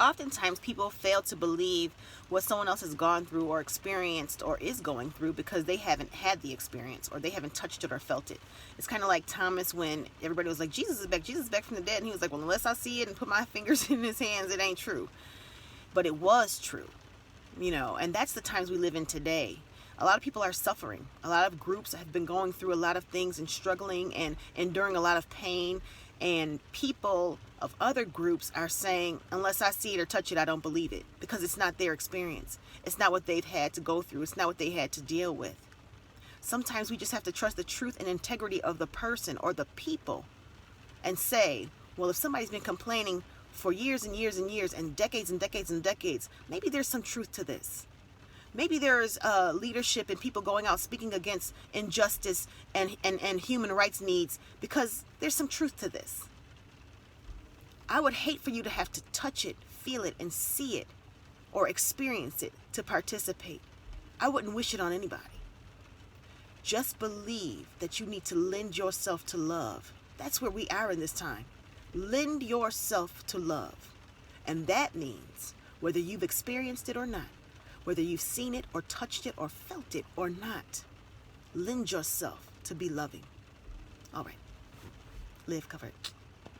Oftentimes people fail to believe what someone else has gone through or experienced or is going through because they haven't had the experience or they haven't touched it or felt it. It's kind of like Thomas when everybody was like, Jesus is back from the dead. And he was like, well, unless I see it and put my fingers in his hands, it ain't true. But it was true, and that's the times we live in today. A lot of people are suffering. A lot of groups have been going through a lot of things and struggling and enduring a lot of pain. And people of other groups are saying, unless I see it or touch it, I don't believe it, because it's not their experience. It's not what they've had to go through. It's not what they had to deal with. Sometimes we just have to trust the truth and integrity of the person or the people and say, well, if somebody's been complaining for years and years and years and decades and decades and decades, maybe there's some truth to this. Maybe there's leadership and people going out speaking against injustice and human rights needs because there's some truth to this. I would hate for you to have to touch it, feel it, and see it or experience it to participate. I wouldn't wish it on anybody. Just believe that you need to lend yourself to love. That's where we are in this time. Lend yourself to love. And that means whether you've experienced it or not, whether you've seen it or touched it or felt it or not, lend yourself to be loving. All right. Live covered.